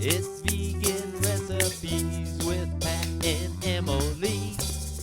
It's vegan recipes with Pat and Emily.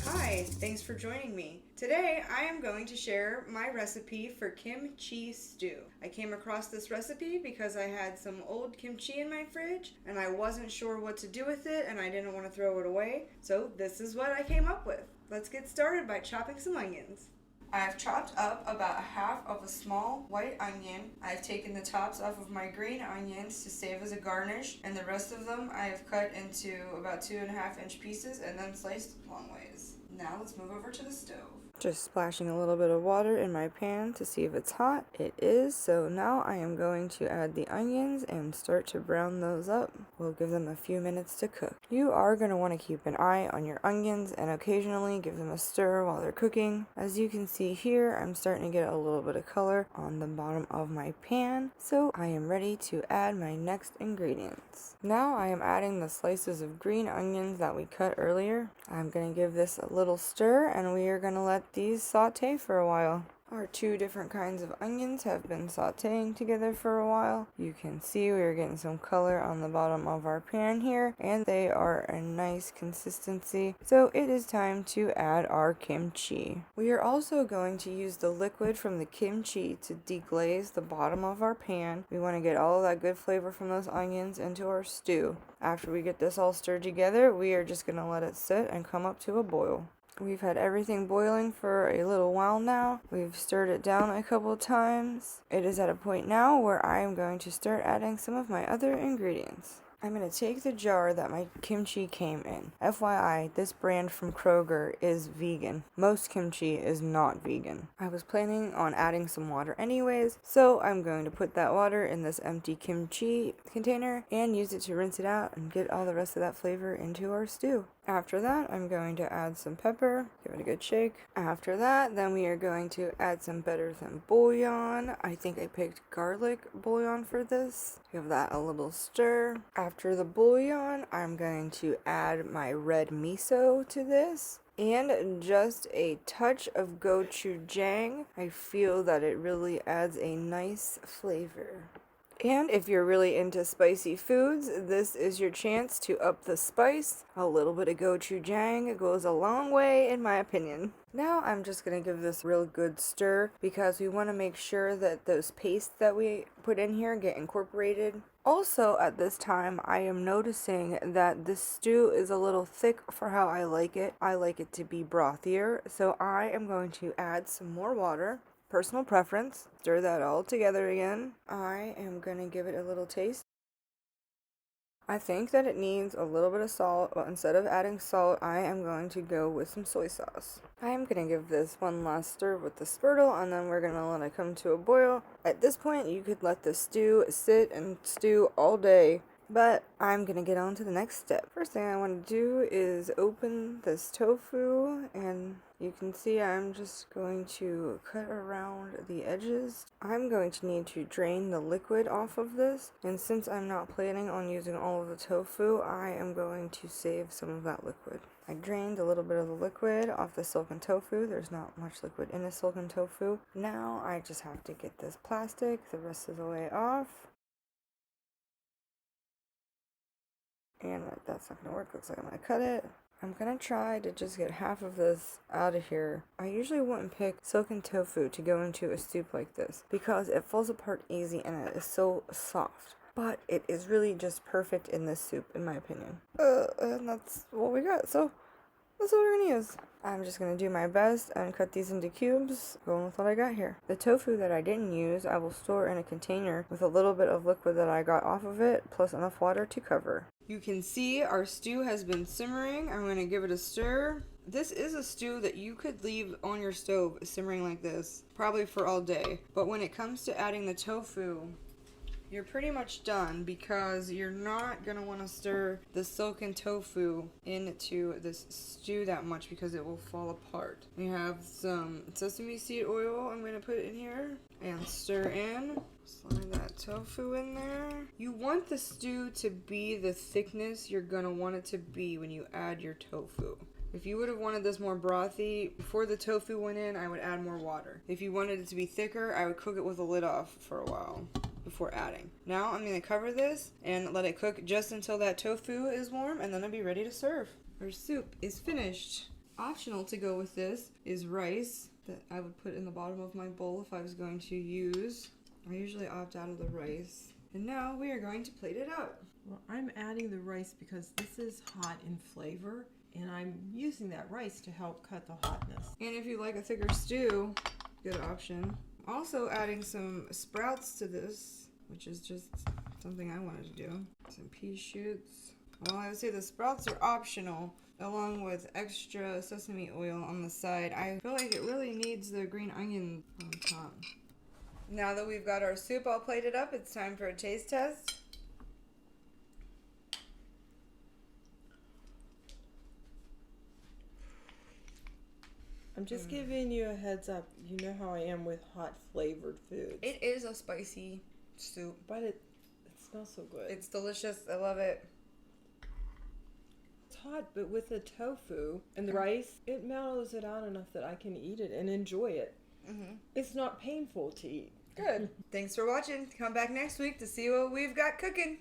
Hi, thanks for joining me. Today I am going to share my recipe for kimchi stew. I came across this recipe because I had some old kimchi in my fridge and I wasn't sure what to do with it and I didn't want to throw it away. So this is what I came up with. Let's get started by chopping some onions. I've chopped up about half of a small white onion. I've taken the tops off of my green onions to save as a garnish, and the rest of them I have cut into about 2.5-inch pieces and then sliced long ways. Now let's move over to the stove. Just splashing a little bit of water in my pan to see if it's hot. It is, so now I am going to add the onions and start to brown those up. We'll give them a few minutes to cook. You are going to want to keep an eye on your onions and occasionally give them a stir while they're cooking. As you can see here, I'm starting to get a little bit of color on the bottom of my pan, so I am ready to add my next ingredients. Now I am adding the slices of green onions that we cut earlier. I'm going to give this a little stir and we are going to let these saute for a while. Our two different kinds of onions have been sauteing together for a while. You can see we are getting some color on the bottom of our pan here, and they are a nice consistency. So it is time to add our kimchi. We are also going to use the liquid from the kimchi to deglaze the bottom of our pan. We want to get all of that good flavor from those onions into our stew. After we get this all stirred together, we are just going to let it sit and come up to a boil. We've had everything boiling for a little while now. We've stirred it down a couple of times. It is at a point now where I am going to start adding some of my other ingredients. I'm going to take the jar that my kimchi came in. FYI, this brand from Kroger is vegan. Most kimchi is not vegan. I was planning on adding some water anyways, so I'm going to put that water in this empty kimchi container and use it to rinse it out and get all the rest of that flavor into our stew. After that, I'm going to add some pepper, give it a good shake. After that, then we are going to add some Better Than Bouillon. I think I picked garlic bouillon for this. Give that a little stir. After the bouillon, I'm going to add my red miso to this. And just a touch of Gochu Jang. I feel that it really adds a nice flavor. And if you're really into spicy foods, this is your chance to up the spice. A little bit of gochujang goes a long way in my opinion. Now I'm just going to give this real good stir because we want to make sure that those pastes that we put in here get incorporated. Also at this time I am noticing that this stew is a little thick for how I like it. I like it to be brothier, so I am going to add some more water. Personal preference. Stir that all together again. I am going to give it a little taste. I think that it needs a little bit of salt, but instead of adding salt, I am going to go with some soy sauce. I am going to give this one last stir with the spurtle, and then we're going to let it come to a boil. At this point, you could let the stew sit and stew all day, but I'm going to get on to the next step. First thing I want to do is open this tofu, and you can see I'm just going to cut around the edges. I'm going to need to drain the liquid off of this, and since I'm not planning on using all of the tofu, I am going to save some of that liquid. I drained a little bit of the liquid off the silken tofu. There's not much liquid in the silken tofu. Now I just have to get this plastic the rest of the way off. And that's not going to work. Looks like I'm going to cut it. I'm going to try to just get half of this out of here. I usually wouldn't pick silken tofu to go into a soup like this because it falls apart easy and it is so soft. But it is really just perfect in this soup, in my opinion. And that's what we got. So that's what we're going to use. I'm just going to do my best and cut these into cubes, going with what I got here. The tofu that I didn't use, I will store in a container with a little bit of liquid that I got off of it, plus enough water to cover. You can see our stew has been simmering. I'm going to give it a stir. This is a stew that you could leave on your stove simmering like this, probably for all day. But when it comes to adding the tofu, you're pretty much done because you're not going to want to stir the silken tofu into this stew that much because it will fall apart. We have some sesame seed oil I'm going to put in here and stir in. Slide that tofu in there. You want the stew to be the thickness you're going to want it to be when you add your tofu. If you would have wanted this more brothy, before the tofu went in, I would add more water. If you wanted it to be thicker, I would cook it with the lid off for a while before adding. Now I'm going to cover this and let it cook just until that tofu is warm, and then I'll be ready to serve. Our soup is finished. Optional to go with this is rice that I would put in the bottom of my bowl if I was going to use. I usually opt out of the rice. And now we are going to plate it up. Well, I'm adding the rice because this is hot in flavor, and I'm using that rice to help cut the hotness. And if you like a thicker stew, good option. Also adding some sprouts to this, which is just something I wanted to do. Some pea shoots. Well, I would say the sprouts are optional, along with extra sesame oil on the side. I feel like it really needs the green onion on top. Now that we've got our soup all plated up, it's time for a taste test. I'm just giving you a heads up. You know how I am with hot flavored foods. It is a spicy soup. But it smells so good. It's delicious. I love it. It's hot, but with the tofu and the rice, it mellows it out enough that I can eat it and enjoy it. Mm-hmm. It's not painful to eat. Good. Thanks for watching. Come back next week to see what we've got cooking.